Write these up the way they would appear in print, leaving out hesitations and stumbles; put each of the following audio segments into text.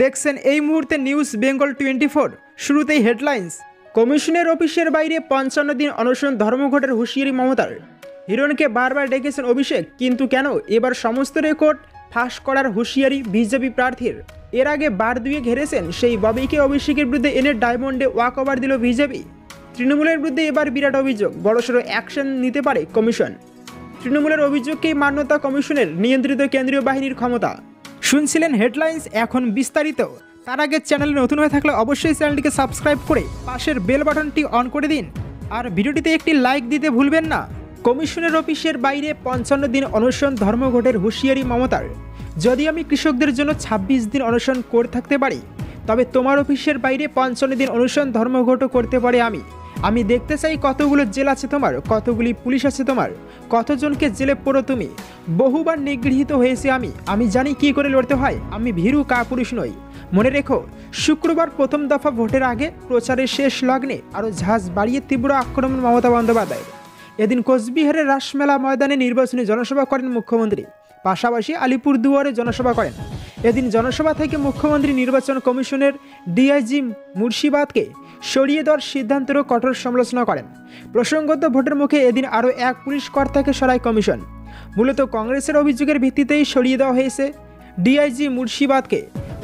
দেখছেন এই মুহূর্তে নিউজ বেঙ্গল 24। শুরুতেই হেডলাইন্স। কমিশনের অফিসের বাইরে 55 দিন অনশন ধর্মঘটের হুঁশিয়ারি মমতার। হিরণকে বারবার ডেকেছেন অভিষেক, কিন্তু কেন এবার সমস্ত রেকর্ড ফাঁস করার হুঁশিয়ারি বিজেপি প্রার্থীর। এর আগে বার দুয়ে ঘেরেছেন সেই ববিকে অভিষেকের বিরুদ্ধে এনে ডায়মন্ডে ওয়াক ওভার দিল বিজেপি। তৃণমূলের বিরুদ্ধে এবার বিরাট অভিযোগ, বড়সড় অ্যাকশন নিতে পারে কমিশন। তৃণমূলের অভিযোগকেই মান্যতা কমিশনের, নিয়ন্ত্রিত কেন্দ্রীয় বাহিনীর ক্ষমতা। শুনছিলেন হেডলাইন্স, এখন বিস্তারিত। তার আগে চ্যানেলে নতুন হয়ে থাকলে অবশ্যই চ্যানেলটিকে সাবস্ক্রাইব করে পাশের বেল বাটনটি অন করে দিন, আর ভিডিওটিতে একটি লাইক দিতে ভুলবেন না। কমিশনের অফিসের বাইরে 55 দিন অনশন ধর্মঘটের হুঁশিয়ারি মমতার। যদি আমি কৃষকদের জন্য 26 দিন অনশন করে থাকতে পারি, তবে তোমার অফিসের বাইরে 55 দিন অনশন ধর্মঘটও করতে পারে আমি দেখতে চাই কতগুলো জেল আছে তোমার, কতগুলি পুলিশ আছে তোমার, কতজনকে জেলে পড়ো তুমি। বহুবার নিগৃহীত হয়েছে আমি জানি কি করে লড়তে হয়। আমি ভীরু কাপুরুষ নই। মনে রেখো, শুক্রবার প্রথম দফা ভোটের আগে প্রচারের শেষ লগ্নে আরও ঝাঁজ বাড়িয়ে তীব্র আক্রমণ মমতা বন্দ্যোপাধ্যায়। এদিন কোচবিহারের রাসমেলা ময়দানে নির্বাচনী জনসভা করেন মুখ্যমন্ত্রী, পাশাপাশি আলিপুরদুয়ারে জনসভা করেন। এদিন জনসভা থেকে মুখ্যমন্ত্রী নির্বাচন কমিশনের ডিআইজি মুর্শিদাবাদকে সরিয়ে দেওয়ার সিদ্ধান্তেরও কঠোর সমালোচনা করেন। প্রসঙ্গত ভোটের মুখে এদিন আরও এক পুলিশ কর্তাকে সরায় কমিশন। মূলত কংগ্রেসের অভিযোগের ভিত্তিতেই সরিয়ে দেওয়া হয়েছে ডিআইজি মুর্শিদাবাদকে।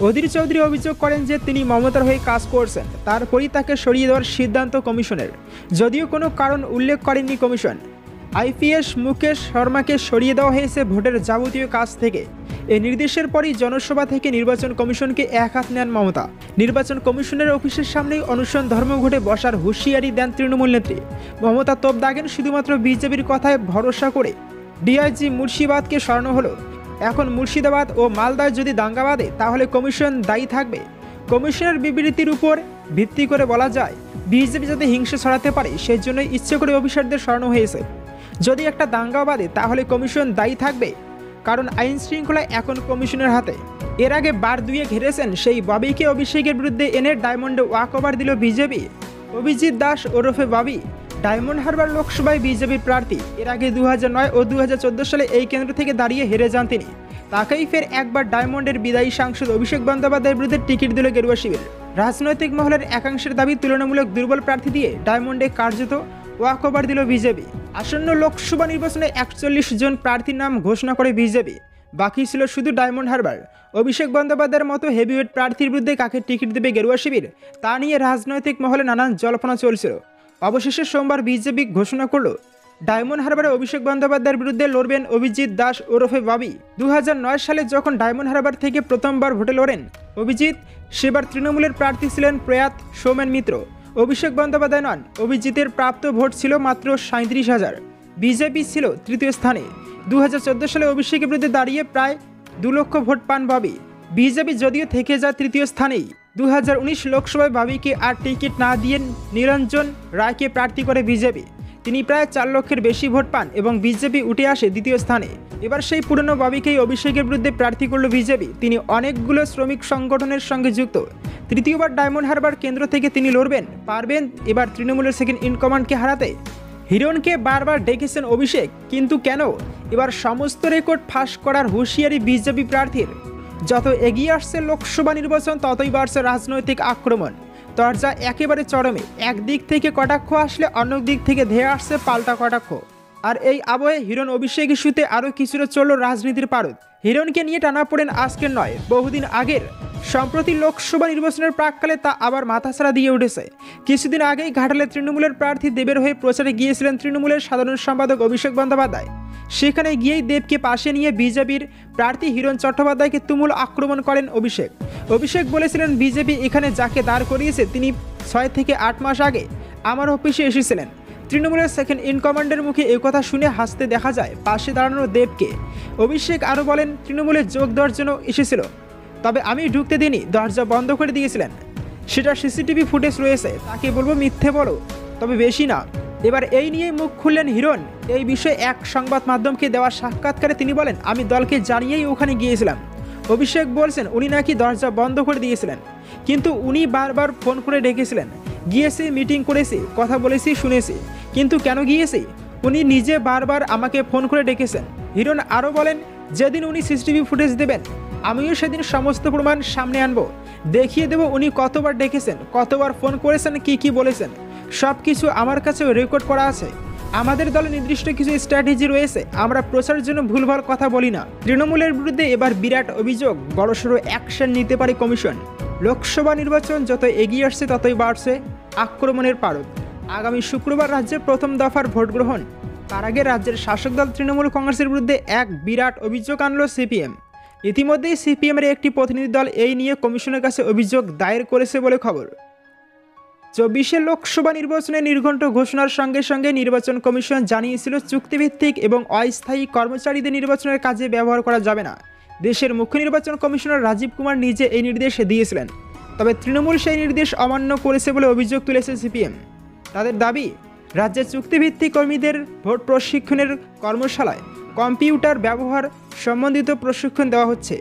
অধীর চৌধুরী অভিযোগ করেন যে তিনি মমতার হয়ে কাজ করছেন, তারপরই তাকে সরিয়ে দেওয়ার সিদ্ধান্ত কমিশনের, যদিও কোনো কারণ উল্লেখ করেননি কমিশন। আইপিএস মুকেশ শর্মাকে সরিয়ে দেওয়া হয়েছে ভোটের যাবতীয় কাজ থেকে। এই নির্দেশের পরই জনসভা থেকে নির্বাচন কমিশনকে এক হাত নেন মমতা। নির্বাচন কমিশনের অফিসের সামনেই অনশন ধর্মঘটে বসার হুঁশিয়ারি দেন তৃণমূল নেত্রী মমতা। তোপ দাগেন শুধুমাত্র বিজেপির কথায় ভরসা করে ডিআইজি মুর্শিদাবাদকে সরানো হলো। এখন মুর্শিদাবাদ ও মালদায় যদি দাঙ্গা বাঁধে, তাহলে কমিশন দায়ী থাকবে। কমিশনের বিবৃতির উপর ভিত্তি করে বলা যায়, বিজেপি যাতে হিংসা ছড়াতে পারে সেই জন্যই ইচ্ছে করে অফিসারদের সরানো হয়েছে। যদি একটা দাঙ্গা বাঁধে, তাহলে কমিশন দায়ী থাকবে, কারণ আইন শৃঙ্খলা এখন কমিশনের হাতে। এর আগে বার দুয়ে ঘেরেছেন সেই ববিকে অভিষেকের বিরুদ্ধে এনে ডায়মন্ডে ওয়াক ওভার দিল বিজেপি। অভিজিৎ দাস ওরফে ববি ডায়মন্ড হারবার লোকসভায় বিজেপির প্রার্থী। এর আগে 2009 ও 2014 সালে এই কেন্দ্র থেকে দাঁড়িয়ে হেরে যান তিনি। তাকেই ফের একবার ডায়মন্ডের বিদায়ী সাংসদ অভিষেক বন্দ্যোপাধ্যায়ের বিরুদ্ধে টিকিট দিল গেরুয়া শিবির। রাজনৈতিক মহলের একাংশের দাবি, তুলনামূলক দুর্বল প্রার্থী দিয়ে ডায়মন্ডে কার্যত ওয়াক ওভার দিল বিজেপি। আসন্ন লোকসভা নির্বাচনে 41 জন প্রার্থীর নাম ঘোষণা করে বিজেপি, বাকি ছিল শুধু ডায়মন্ড হারবার। অভিষেক বন্দ্যোপাধ্যায়ের মতো হেভিওয়েট প্রার্থীর বিরুদ্ধে কাকে টিকিট দেবে গেরুয়া শিবির, তা নিয়ে রাজনৈতিক মহলে নানান জল্পনা চলছিল। অবশেষে সোমবার বিজেপি ঘোষণা করল, ডায়মন্ড হারবারে অভিষেক বন্দ্যোপাধ্যায়ের বিরুদ্ধে লড়বেন অভিজিৎ দাস ওরফে ববি। 2009 সালে যখন ডায়মন্ড হারবার থেকে প্রথমবার ভোটে লড়েন অভিজিৎ, সেবার তৃণমূলের প্রার্থী ছিলেন প্রয়াত সৌমেন মিত্র। অভিষেক বন্দ্যোপাধ্যায় নন। অভিজিতের প্রাপ্ত ভোট ছিল মাত্র 37,000। বিজেপি ছিল তৃতীয় স্থানে। 2014 সালে অভিষেকের বিরুদ্ধে দাঁড়িয়ে প্রায় 2 লক্ষ ভোট পান ববি। বিজেপি যদিও থেকে যায় তৃতীয় স্থানেই। 2019 লোকসভায় ববিকে আর টিকিট না দিয়ে নিরঞ্জন রায়কে প্রার্থী করে বিজেপি। তিনি প্রায় 4 লক্ষের বেশি ভোট পান এবং বিজেপি উঠে আসে দ্বিতীয় স্থানে। এবার সেই পুরনো ববিকেই অভিষেকের বিরুদ্ধে প্রার্থী করল বিজেপি। তিনি অনেকগুলো শ্রমিক সংগঠনের সঙ্গে যুক্ত। তৃতীয়বার ডায়মন্ড হারবার কেন্দ্র থেকে তিনি লড়বেন, পারবেন এবার তৃণমূলের সেকেন্ড ইন কমান্ডকে হারাতে। হিরণকে বারবার ডেকেছেন অভিষেক, কিন্তু কেন এবার সমস্ত রেকর্ড ফাঁস করার হুঁশিয়ারি বিজেপি প্রার্থীর। যত এগিয়ে আসছে লোকসভা নির্বাচন, ততই বাড়ছে রাজনৈতিক আক্রমণ। দরজা একেবারে চরমে। একদিক থেকে কটাক্ষ আসলে অন্য দিক থেকে ধেয়ে আসছে পাল্টা কটাক্ষ। আর এই আবহে হিরণ অভিষেক ইস্যুতে আরও কিছুটা চলল রাজনীতির পারদ। হিরণকে নিয়ে টানাপোড়েন আজকের নয়, বহুদিন আগের। সম্প্রতি লোকসভা নির্বাচনের প্রাককালে তা আবার মাথাছাড়া দিয়ে উঠেছে। কিছুদিন আগেই ঘাটালে তৃণমূলের প্রার্থী দেবের হয়ে প্রচারে গিয়েছিলেন তৃণমূলের সাধারণ সম্পাদক অভিষেক বন্দ্যোপাধ্যায়। সেখানে গিয়েই দেবকে পাশে নিয়ে বিজেপির প্রার্থী হিরণ চট্টোপাধ্যায়কে তুমুল আক্রমণ করেন অভিষেক বলেছিলেন, বিজেপি এখানে যাকে দাঁড় করিয়েছে তিনি 6 থেকে 8 মাস আগে আমার অফিসে এসেছিলেন। তৃণমূলের সেকেন্ড ইন কমান্ডের মুখে এই কথা শুনে হাসতে দেখা যায় পাশে দাঁড়ানো দেবকে। অভিষেক আরও বলেন, তৃণমূলে যোগ দেওয়ার জন্য এসেছিল, তবে আমি ঢুকতে দিইনি, দরজা বন্ধ করে দিয়েছিলেন। সেটা সিসিটিভি ফুটেজ রয়েছে। তাকে বলবো মিথ্যে বলো, তবে বেশি না। এবার এই নিয়ে মুখ খুললেন হিরণ। এই বিষয়ে এক সংবাদ মাধ্যমকে দেওয়া সাক্ষাৎকারে তিনি বলেন, আমি দলকে জানিয়েই ওখানে গিয়েছিলাম। অভিষেক বলছেন উনি নাকি দরজা বন্ধ করে দিয়েছিলেন, কিন্তু উনি বারবার ফোন করে ডেকেছিলেন। গিয়েছি, মিটিং করেছি, কথা বলেছি, শুনেছি, কিন্তু কেন গিয়েছি উনি নিজে বারবার আমাকে ফোন করে ডেকেছেন। হিরণ আরও বলেন, যেদিন উনি সিসিটিভি ফুটেজ দেবেন আমিও সেদিন সমস্ত প্রমাণ সামনে আনবো, দেখিয়ে দেবো উনি কতবার ডেকেছেন, কতবার ফোন করেছেন, কি বলেছেন, সব কিছু আমার কাছেও রেকর্ড করা আছে। আমাদের দলে নির্দিষ্ট কিছু স্ট্র্যাটেজি রয়েছে, আমরা প্রচারের জন্য ভুলভাল কথা বলি না। তৃণমূলের বিরুদ্ধে এবার বিরাট অভিযোগ, বড়সড় অ্যাকশন নিতে পারে কমিশন। লোকসভা নির্বাচন যত এগিয়ে আসছে ততই বাড়ছে আক্রমণের পারদ। আগামী শুক্রবার রাজ্যে প্রথম দফার ভোট গ্রহণ, তার আগে রাজ্যের শাসক দল তৃণমূল কংগ্রেসের বিরুদ্ধে এক বিরাট অভিযোগ আনল সিপিএম। ইতিমধ্যেই সিপিএমের একটি প্রতিনিধি দল এই নিয়ে কমিশনের কাছে অভিযোগ দায়ের করেছে বলে খবর। 24 লোকসভা নির্বাচনের নির্ঘণ্ট ঘোষণার সঙ্গে সঙ্গে নির্বাচন কমিশন জানিয়েছিল চুক্তিভিত্তিক এবং অস্থায়ী কর্মচারীদের নির্বাচনের কাজে ব্যবহার করা যাবে না। দেশের মুখ্য নির্বাচন কমিশনার রাজীব কুমার নিজে এই নির্দেশ দিয়েছিলেন, তবে তৃণমূল সেই নির্দেশ অমান্য করেছে বলে অভিযোগ তুলেছে সিপিএম। তাদের দাবি, রাজ্যে চুক্তিভিত্তিক কর্মীদের ভোট প্রশিক্ষণের কর্মশালায় কম্পিউটার ব্যবহার সম্বন্ধিত প্রশিক্ষণ দেওয়া হচ্ছে।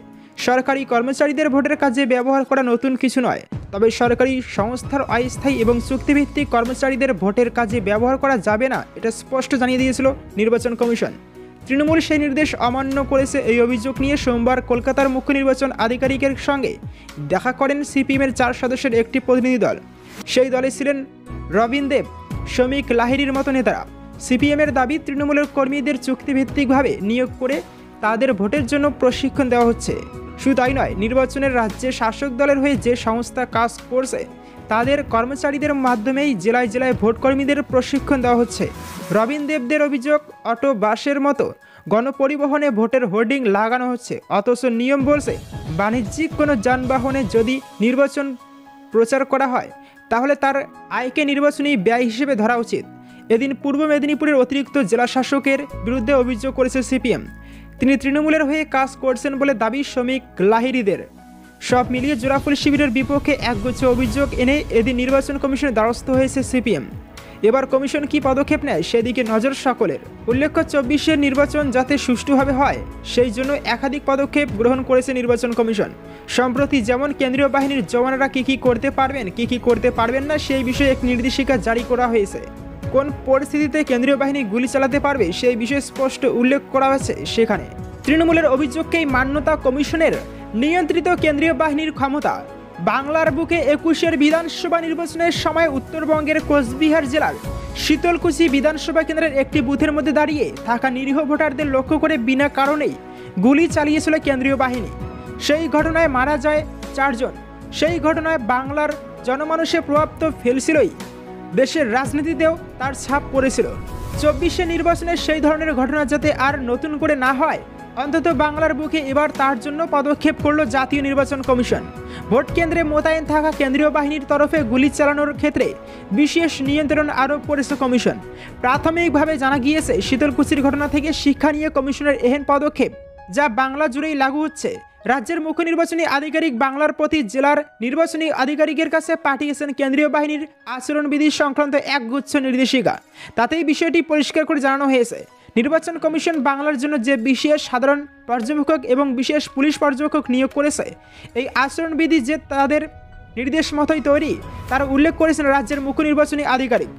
সরকারি কর্মচারীদের ভোটের কাজে ব্যবহার করা নতুন কিছু নয়, তবে সরকারি সংস্থার অস্থায়ী এবং চুক্তিভিত্তিক কর্মচারীদের ভোটের কাজে ব্যবহার করা যাবে না, এটা স্পষ্ট জানিয়ে দিয়েছিল নির্বাচন কমিশন। তৃণমূল সেই নির্দেশ অমান্য করেছে। এই অভিযোগ নিয়ে সোমবার কলকাতার মুখ্য নির্বাচন আধিকারিকের সঙ্গে দেখা করেন সিপিএমের 4 সদস্যের একটি প্রতিনিধি দল। সেই দলে ছিলেন রবিন দেব, শ্রমিক লাহিড়ীর মতো নেতারা। সিপিএমের দাবি, তৃণমূলের কর্মীদের চুক্তিভিত্তিকভাবে নিয়োগ করে তাদের ভোটের জন্য প্রশিক্ষণ দেওয়া হচ্ছে। শুধু তাই নয়, নির্বাচনের রাজ্যে শাসক দলের হয়ে যে সংস্থা কাজ করছে তাদের কর্মচারীদের মাধ্যমেই জেলায় জেলায় ভোটকর্মীদের প্রশিক্ষণ দেওয়া হচ্ছে। রবিন দেবদের অভিযোগ, অটো, বাসের মতো গণপরিবহনে ভোটের হোর্ডিং লাগানো হচ্ছে, অথচ নিয়ম বলছে বাণিজ্যিক কোনো যানবাহনে যদি নির্বাচন প্রচার করা হয় তাহলে তার আয়কে নির্বাচনী ব্যয় হিসেবে ধরা উচিত। এদিন পূর্ব মেদিনীপুরের অতিরিক্ত জেলা শাসকের বিরুদ্ধে অভিযোগ করেছে সিপিএম। তিনি তৃণমূলের হয়ে কাজ করছেন বলে দাবি শ্রমিক লাহিড়ীদের। সব মিলিয়ে জোড়াফুল শিবিরের বিপক্ষে একগুচ্ছ অভিযোগ এনে এদিন নির্বাচন কমিশনের দ্বারস্থ হয়েছে সিপিএম। এবার কমিশন কি পদক্ষেপ নেয় সেদিকে নজর সকলের। উল্লেখ্য, 24 নির্বাচন যাতে সুষ্ঠুভাবে হয় সেই জন্য একাধিক পদক্ষেপ গ্রহণ করেছে নির্বাচন কমিশন। সম্প্রতি যেমন কেন্দ্রীয় বাহিনীর জওয়ানরা কি করতে পারবেন, কি করতে পারবেন না সেই বিষয়ে এক নির্দেশিকা জারি করা হয়েছে। কোন পরিস্থিতিতে কেন্দ্রীয় বাহিনী গুলি চালাতে পারবে সেই বিষয়ে স্পষ্ট উল্লেখ করা হয়েছে সেখানে। তৃণমূলের অভিযোগকেই মান্যতা কমিশনের নিয়ন্ত্রিত কেন্দ্রীয় বাহিনীর ক্ষমতা। বাংলার বুকে 21 বিধানসভা নির্বাচনের সময় উত্তরবঙ্গের কোচবিহার জেলার শীতলকুচি বিধানসভা কেন্দ্রের একটি বুথের মধ্যে দাঁড়িয়ে থাকা নিরীহ ভোটারদের লক্ষ্য করে বিনা কারণেই গুলি চালিয়েছিল কেন্দ্রীয় বাহিনী। সেই ঘটনায় মারা যায় 4 জন। সেই ঘটনায় বাংলার জনমানুষে প্রভাব তো ফেলছিলই, দেশের রাজনীতিতেও তার ছাপ পড়েছিল। 24 নির্বাচনের সেই ধরনের ঘটনা যাতে আর নতুন করে না হয়, অন্তত বাংলার বুকে এবার তার জন্য পদক্ষেপ করল জাতীয় নির্বাচন কমিশন। ভোট কেন্দ্রে মোতায়েন থাকা কেন্দ্রীয় বাহিনীর তরফে গুলি চালানোর ক্ষেত্রে বিশেষ নিয়ন্ত্রণ আরোপ করেছে কমিশন। প্রাথমিকভাবে জানা গিয়েছে, শীতলকুচির ঘটনা থেকে শিক্ষা নিয়ে কমিশনের এহেন পদক্ষেপ যা বাংলা জুড়েই লাগু হচ্ছে। রাজ্যের মুখ্য নির্বাচনী আধিকারিক বাংলার প্রতি জেলার নির্বাচনী আধিকারিকের কাছে পাঠিয়েছেন কেন্দ্রীয় বাহিনীর আচরণবিধি সংক্রান্ত একগুচ্ছ নির্দেশিকা। তাতেই বিষয়টি পরিষ্কার করে জানানো হয়েছে, নির্বাচন কমিশন বাংলার জন্য যে বিশেষ সাধারণ পর্যবেক্ষক এবং বিশেষ পুলিশ পর্যবেক্ষক নিয়োগ করেছে, এই আচরণবিধি যে তাদের নির্দেশ মতোই তৈরি তারা উল্লেখ করেছেন রাজ্যের মুখ্য নির্বাচনী আধিকারিক।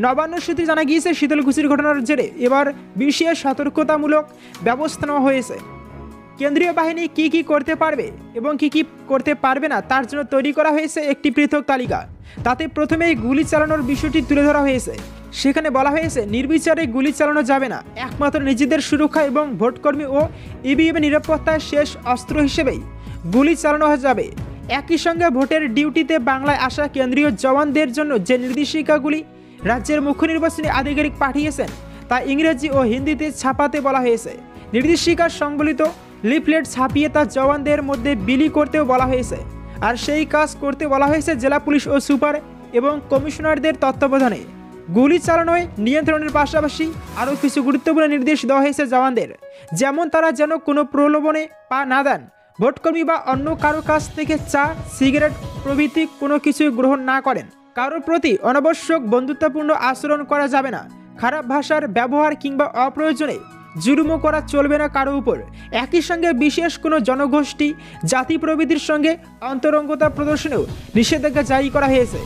নবান্ন সূত্রে জানা গিয়েছে, শীতলকুচির ঘটনার জেরে এবার বিশেষ সতর্কতামূলক ব্যবস্থা নেওয়া হয়েছে। কেন্দ্রীয় বাহিনী কি করতে পারবে এবং কি করতে পারবে না তার জন্য তৈরি করা হয়েছে একটি পৃথক তালিকা। তাতে প্রথমেই গুলি চালানোর বিষয়টি তুলে ধরা হয়েছে। সেখানে বলা হয়েছে, নির্বিচারে গুলি চালানো যাবে না, একমাত্র নিজেদের সুরক্ষা এবং ভোটকর্মী ও ইভিএম নিরাপত্তার শেষ অস্ত্র হিসেবেই গুলি চালানো যাবে। একই সঙ্গে ভোটের ডিউটিতে বাংলায় আসা কেন্দ্রীয় জওয়ানদের জন্য যে নির্দেশিকাগুলি রাজ্যের মুখ্য নির্বাচনী আধিকারিক পাঠিয়েছেন তা ইংরেজি ও হিন্দিতে ছাপাতে বলা হয়েছে। নির্দেশিকার সংবলিত লিফলেট ছাপিয়ে তা জওয়ানদের মধ্যে বিলি করতেও বলা হয়েছে। আর সেই কাজ করতে বলা হয়েছে জেলা পুলিশ ও সুপার এবং কমিশনারদের তত্ত্বাবধানে। গুলি চালানোয় নিয়ন্ত্রণের পাশাপাশি আরও কিছু গুরুত্বপূর্ণ নির্দেশ দেওয়া হয়েছে জওয়ানদের, যেমন তারা যেন কোনো প্রলোভনে পা না দেন, ভোটকর্মী বা অন্য কারো কাছ থেকে চা, সিগারেট প্রভৃতি কোনো কিছু গ্রহণ না করেন, কারোর প্রতি অনাবশ্যক বন্ধুত্বপূর্ণ আচরণ করা যাবে না, খারাপ ভাষার ব্যবহার কিংবা অপ্রয়োজনে জুলুমও করা চলবে না কারো উপর। একই সঙ্গে বিশেষ কোনো জনগোষ্ঠী, জাতি প্রভৃতির সঙ্গে অন্তরঙ্গতা প্রদর্শনেও নিষেধাজ্ঞা জারি করা হয়েছে।